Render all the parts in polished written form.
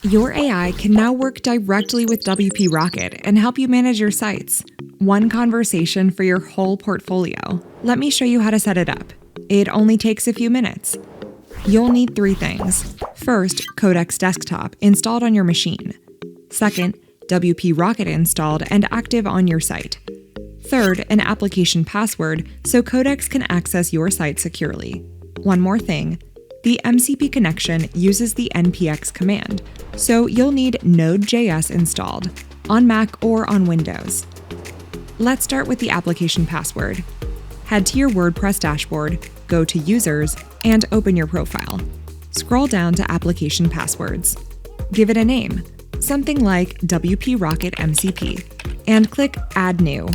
Your AI can now work directly with WP Rocket and help you manage your sites. One conversation for your whole portfolio. Let me show you how to set it up. It only takes a few minutes. You'll need 3 things. First, Codex Desktop installed on your machine. Second, WP Rocket installed and active on your site. Third, an application password so Codex can access your site securely. One more thing, the MCP connection uses the npx command, so you'll need Node.js installed, on Mac or on Windows. Let's start with the application password. Head to your WordPress dashboard, go to Users, and open your profile. Scroll down to Application Passwords. Give it a name, something like WP Rocket MCP, and click Add New.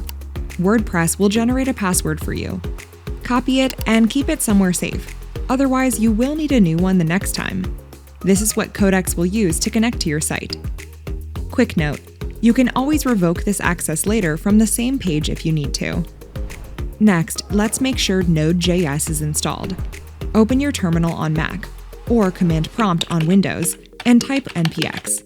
WordPress will generate a password for you. Copy it and keep it somewhere safe. Otherwise, you will need a new one the next time. This is what Codex will use to connect to your site. Quick note, you can always revoke this access later from the same page if you need to. Next, let's make sure Node.js is installed. Open your terminal on Mac, or Command Prompt on Windows, and type npx.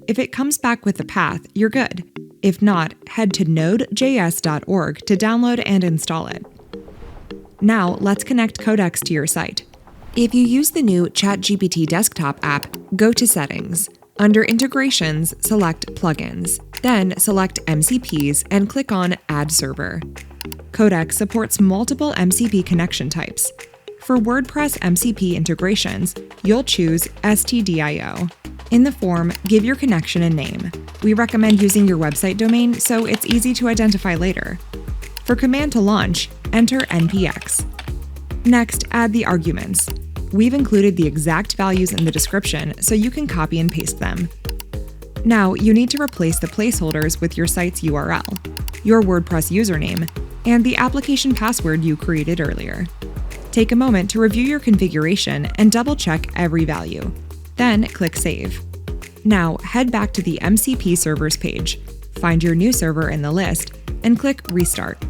If it comes back with the path, you're good. If not, head to nodejs.org to download and install it. Now, let's connect Codex to your site. If you use the new ChatGPT desktop app, go to Settings. Under Integrations, select Plugins. Then select MCPs and click on Add Server. Codex supports multiple MCP connection types. For WordPress MCP integrations, you'll choose stdio. In the form, give your connection a name. We recommend using your website domain so it's easy to identify later. For command to launch, enter npx. Next, add the arguments. We've included the exact values in the description so you can copy and paste them. Now, you need to replace the placeholders with your site's URL, your WordPress username, and the application password you created earlier. Take a moment to review your configuration and double-check every value. Then click Save. Now, head back to the MCP servers page, find your new server in the list, and click Restart.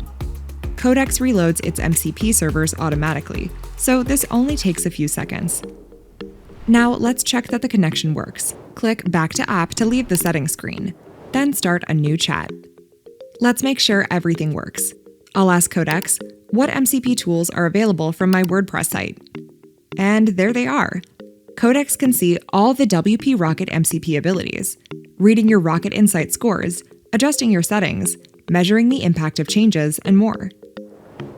Codex reloads its MCP servers automatically, so this only takes a few seconds. Now let's check that the connection works. Click Back to App to leave the settings screen, then start a new chat. Let's make sure everything works. I'll ask Codex, what MCP tools are available from my WordPress site? And there they are. Codex can see all the WP Rocket MCP abilities, reading your Rocket Insight scores, adjusting your settings, measuring the impact of changes, and more.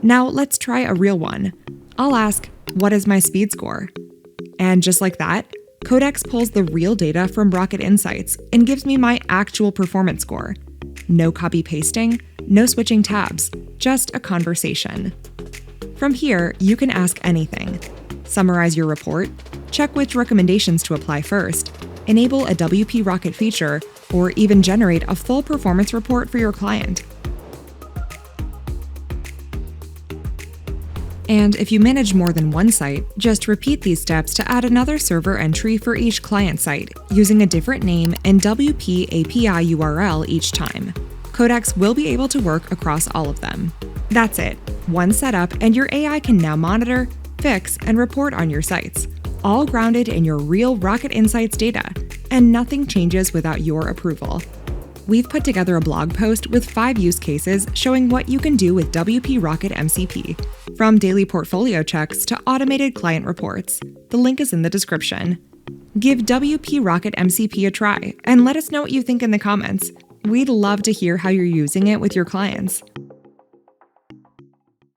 Now let's try a real one. I'll ask, what is my speed score? And just like that, Codex pulls the real data from Rocket Insights and gives me my actual performance score. No copy-pasting, no switching tabs, just a conversation. From here, you can ask anything. Summarize your report, check which recommendations to apply first, enable a WP Rocket feature, or even generate a full performance report for your client. And if you manage more than one site, just repeat these steps to add another server entry for each client site, using a different name and WP API URL each time. Codex will be able to work across all of them. That's it. One setup, and your AI can now monitor, fix, and report on your sites, all grounded in your real Rocket Insights data, and nothing changes without your approval. We've put together a blog post with 5 use cases showing what you can do with WP Rocket MCP, from daily portfolio checks to automated client reports. The link is in the description. Give WP Rocket MCP a try and let us know what you think in the comments. We'd love to hear how you're using it with your clients.